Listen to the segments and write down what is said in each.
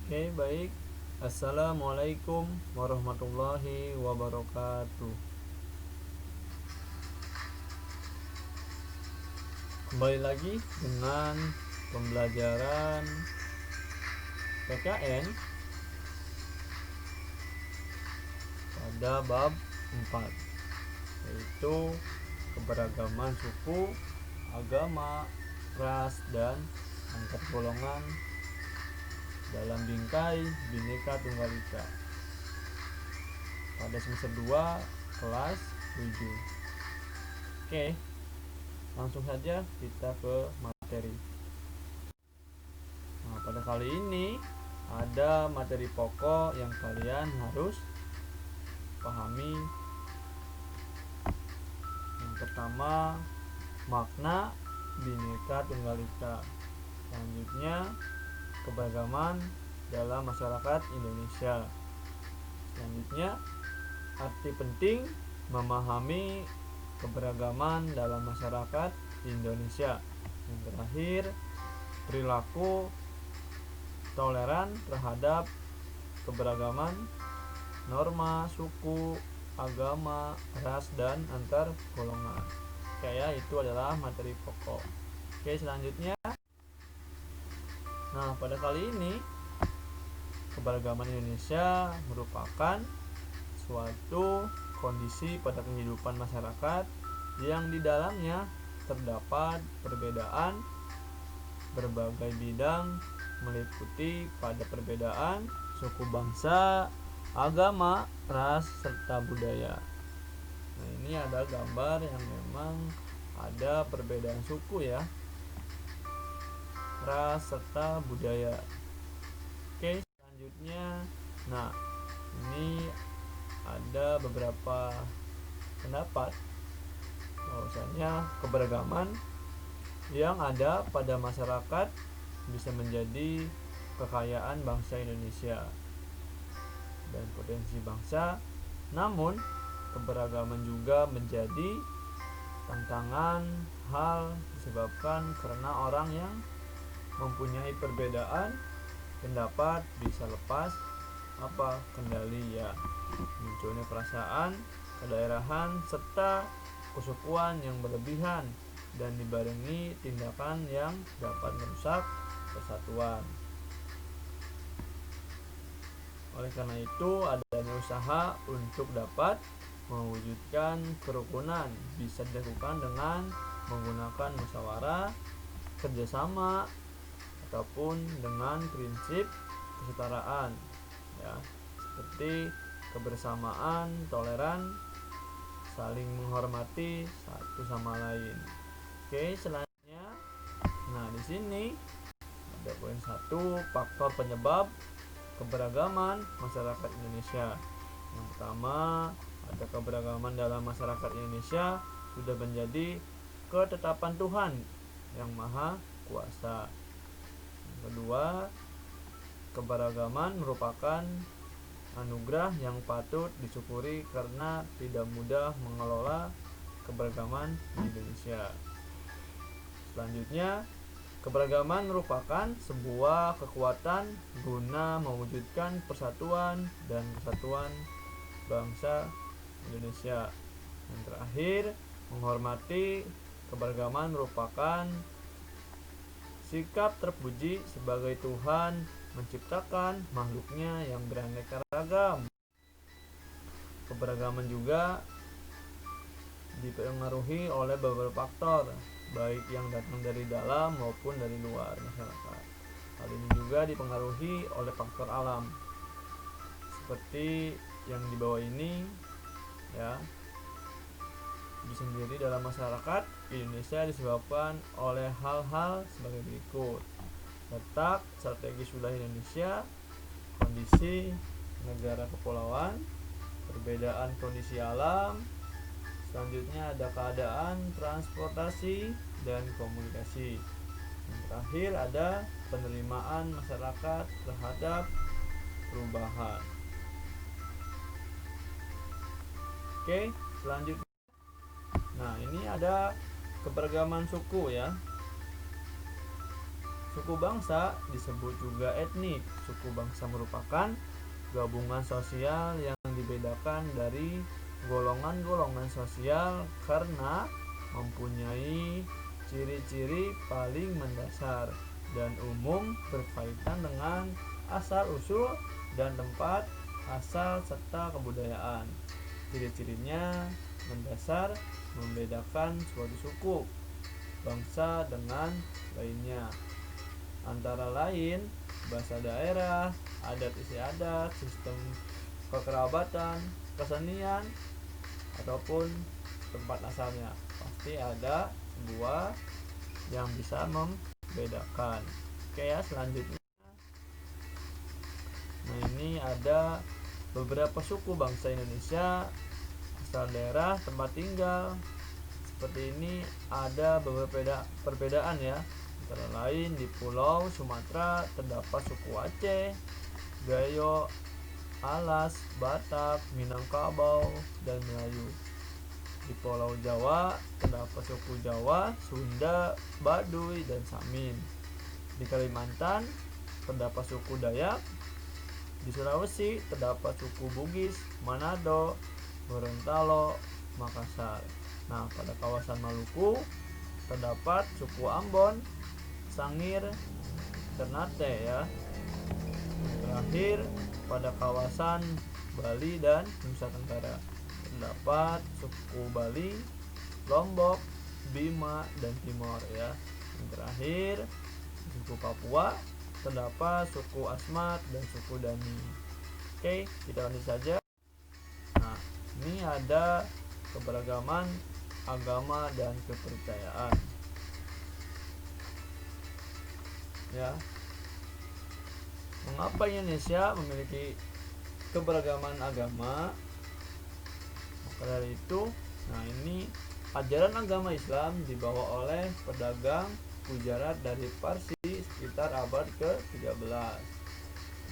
Oke, baik. Assalamualaikum warahmatullahi wabarakatuh. Kembali lagi dengan pembelajaran PKN pada bab 4, yaitu keberagaman suku, agama, ras, dan antar golongan dalam bingkai Bhinneka Tunggal Ika pada semester 2 kelas 7. Oke, langsung saja kita ke materi. Nah, pada kali ini ada materi pokok yang kalian harus pahami. Yang pertama, makna Bhinneka Tunggal Ika. Selanjutnya, keberagaman dalam masyarakat Indonesia. Selanjutnya, arti penting memahami keberagaman dalam masyarakat Indonesia. Yang terakhir, perilaku toleran terhadap keberagaman, norma, suku, agama, ras, dan antar golongan. Oke ya, itu adalah materi pokok. Oke, selanjutnya. Nah, pada kali ini keberagaman Indonesia merupakan suatu kondisi pada kehidupan masyarakat yang di dalamnya terdapat perbedaan berbagai bidang, meliputi pada perbedaan suku bangsa, agama, ras, serta budaya. Nah, ini ada gambar yang memang ada perbedaan suku ya, ras, serta budaya. Oke, selanjutnya, nah ini ada beberapa pendapat bahwasanya keberagaman yang ada pada masyarakat bisa menjadi kekayaan bangsa Indonesia dan potensi bangsa. Namun, keberagaman juga menjadi tantangan hal disebabkan karena orang yang mempunyai perbedaan pendapat bisa lepas kendali ya, munculnya perasaan kedaerahan serta kesukuan yang berlebihan dan dibarengi tindakan yang dapat merusak persatuan. Oleh karena itu, adanya usaha untuk dapat mewujudkan kerukunan bisa dilakukan dengan menggunakan musyawarah, kerjasama, ataupun dengan prinsip kesetaraan ya, seperti kebersamaan, toleran, saling menghormati satu sama lain. Oke, selanjutnya, nah di sini ada poin 1, faktor penyebab keberagaman masyarakat Indonesia. Yang pertama, ada keberagaman dalam masyarakat Indonesia sudah menjadi ketetapan Tuhan yang Maha Kuasa. Yang kedua, keberagaman merupakan anugerah yang patut disyukuri karena tidak mudah mengelola keberagaman di Indonesia. Selanjutnya, keberagaman merupakan sebuah kekuatan guna mewujudkan persatuan dan kesatuan bangsa Indonesia. Yang terakhir, menghormati keberagaman merupakan sikap terpuji sebagai Tuhan menciptakan makhluknya yang beraneka ragam. Keberagaman juga dipengaruhi oleh beberapa faktor, baik yang datang dari dalam maupun dari luar masyarakat. Hal ini juga dipengaruhi oleh faktor alam, seperti yang di bawah ini ya. Sendiri dalam masyarakat Indonesia disebabkan oleh hal-hal sebagai berikut: letak strategis wilayah Indonesia, kondisi negara kepulauan, perbedaan kondisi alam. Selanjutnya ada keadaan transportasi dan komunikasi. Yang terakhir ada penerimaan masyarakat terhadap perubahan. Oke, selanjutnya. Nah, ini ada keberagaman suku ya. Suku bangsa disebut juga etnik. Suku bangsa merupakan gabungan sosial yang dibedakan dari golongan-golongan sosial karena mempunyai ciri-ciri paling mendasar dan umum berkaitan dengan asal-usul dan tempat asal serta kebudayaan. Ciri-cirinya mendasar membedakan suatu suku bangsa dengan lainnya, antara lain bahasa daerah, adat istiadat, sistem kekerabatan, kesenian, ataupun tempat asalnya. Pasti ada sebuah yang bisa membedakan. Oke ya, selanjutnya. Nah, ini ada beberapa suku bangsa Indonesia, asal daerah, tempat tinggal. Seperti ini ada beberapa perbedaan ya. Antara lain di Pulau Sumatera terdapat suku Aceh, Gayo, Alas, Batak, Minangkabau, dan Melayu. Di Pulau Jawa terdapat suku Jawa, Sunda, Baduy, dan Samin. Di Kalimantan terdapat suku Dayak. Di Sulawesi terdapat suku Bugis, Manado, Gorontalo, Makassar. Nah, pada kawasan Maluku terdapat suku Ambon, Sangir, Ternate ya. Terakhir, pada kawasan Bali dan Nusa Tenggara terdapat suku Bali, Lombok, Bima, dan Timor ya. Yang terakhir, suku Papua terdapat suku Asmat dan suku Dani. Oke, kita lanjut saja. Nah, ini ada keberagaman agama dan kepercayaan ya. Mengapa Indonesia memiliki keberagaman agama? Maka dari itu, nah ini ajaran agama Islam dibawa oleh pedagang Gujarat dari Parsi sekitar abad ke-13,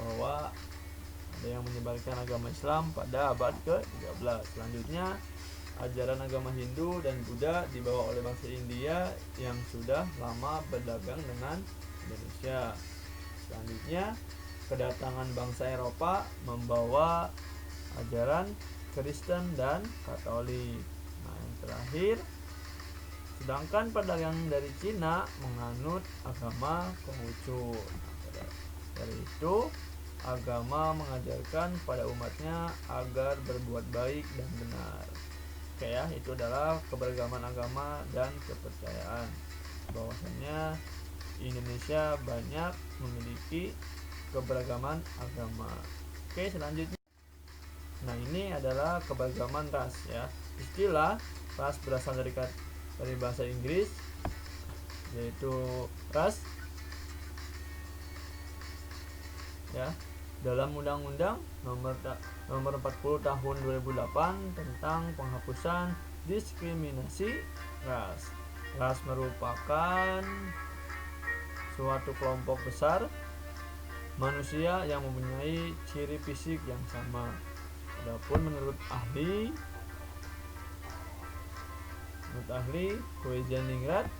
bahwa ada yang menyebarkan agama Islam pada abad ke-13. Selanjutnya, ajaran agama Hindu dan Buddha dibawa oleh bangsa India yang sudah lama berdagang dengan Indonesia. Selanjutnya, kedatangan bangsa Eropa membawa ajaran Kristen dan Katolik. Nah, yang terakhir, sedangkan pedagang dari Cina menganut agama Konghucu. Dari itu, agama mengajarkan pada umatnya agar berbuat baik dan benar. Oke ya, itu adalah keberagaman agama dan kepercayaan. Bahwasanya Indonesia banyak memiliki keberagaman agama. Oke, selanjutnya. Nah, ini adalah keberagaman ras ya. Istilah ras berasal dari bahasa Inggris, yaitu ras ya. Dalam Undang-Undang nomor 40 tahun 2008 tentang penghapusan diskriminasi ras. Ras merupakan suatu kelompok besar manusia yang mempunyai ciri fisik yang sama. Adapun menurut ahli Huijendingraad,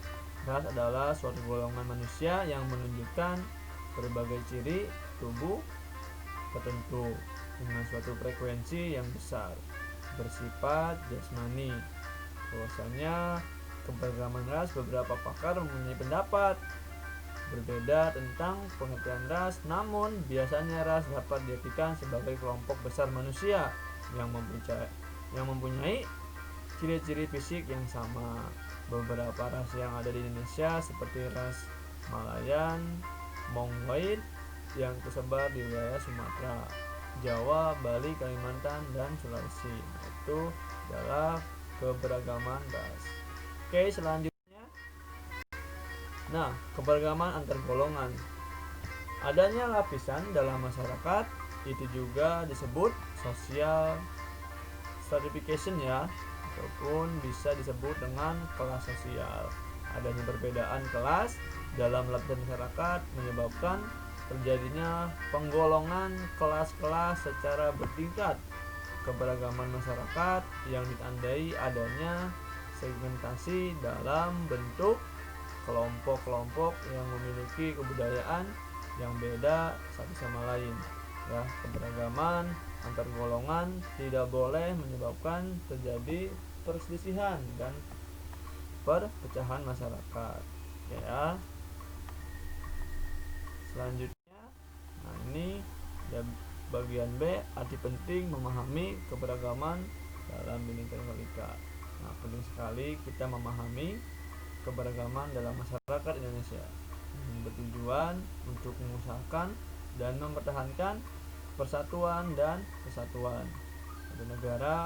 ras adalah suatu golongan manusia yang menunjukkan berbagai ciri tubuh tertentu dengan suatu frekuensi yang besar, bersifat jasmani. Bahwasanya keberagaman ras, beberapa pakar mempunyai pendapat berbeda tentang pengertian ras, namun biasanya ras dapat diartikan sebagai kelompok besar manusia yang mempunyai ciri-ciri fisik yang sama. Beberapa ras yang ada di Indonesia seperti ras Malayan, Mongoloid yang tersebar di wilayah Sumatera, Jawa, Bali, Kalimantan, dan Sulawesi. Itu adalah keberagaman ras. Oke, selanjutnya. Nah, keberagaman antar golongan. Adanya lapisan dalam masyarakat itu juga disebut social stratification ya, ataupun bisa disebut dengan kelas sosial. Adanya perbedaan kelas dalam lapisan masyarakat menyebabkan terjadinya penggolongan kelas-kelas secara bertingkat. Keberagaman masyarakat yang ditandai adanya segmentasi dalam bentuk kelompok-kelompok yang memiliki kebudayaan yang beda satu sama lain. Ya, keberagaman antar golongan tidak boleh menyebabkan terjadi perselisihan dan perpecahan masyarakat. Oke ya. Selanjutnya, nah ini ada bagian B, arti penting memahami keberagaman dalam Bhinneka Tunggal Ika. Nah, penting sekali kita memahami keberagaman dalam masyarakat Indonesia, bertujuan untuk mengusahakan dan mempertahankan persatuan dan kesatuan pada negara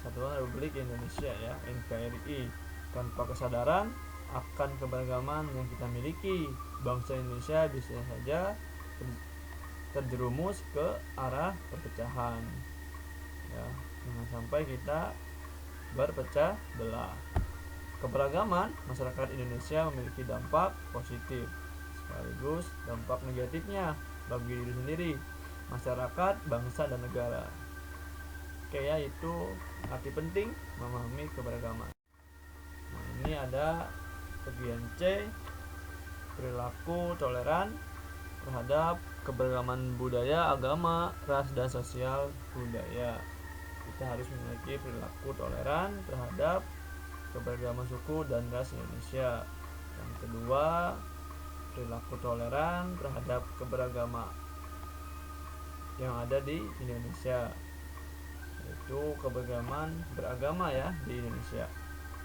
Kesatuan Republik Indonesia ya, NKRI. Tanpa kesadaran akan keberagaman yang kita miliki, bangsa Indonesia bisa saja terjerumus ke arah perpecahan. Ya, jangan sampai kita berpecah belah. Keberagaman masyarakat Indonesia memiliki dampak positif sekaligus dampak negatifnya bagi diri sendiri, masyarakat, bangsa, dan negara. Oke ya, itu arti penting memahami keberagaman. Nah, ini ada bagian C, perilaku toleran terhadap keberagaman budaya, agama, ras, dan sosial budaya. Kita harus memiliki perilaku toleran terhadap keberagaman suku dan ras Indonesia. Yang kedua, perilaku toleran terhadap keberagaman yang ada di Indonesia, yaitu keberagaman beragama ya di Indonesia.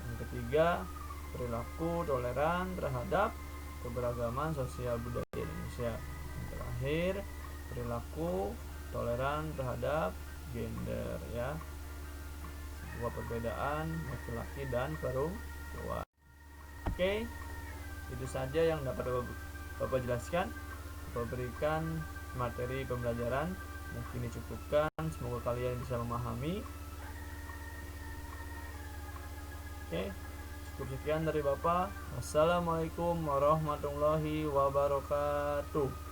Yang ketiga, perilaku toleran terhadap keberagaman sosial budaya di Indonesia. Yang terakhir, perilaku toleran terhadap gender ya, sebuah perbedaan laki-laki dan perempuan. Oke, itu saja yang dapat Bapak jelaskan. Bapak berikan materi pembelajaran mungkin dicukupkan, semoga kalian bisa memahami. Oke, cukup sekian dari Bapak. Wassalamualaikum warahmatullahi wabarakatuh.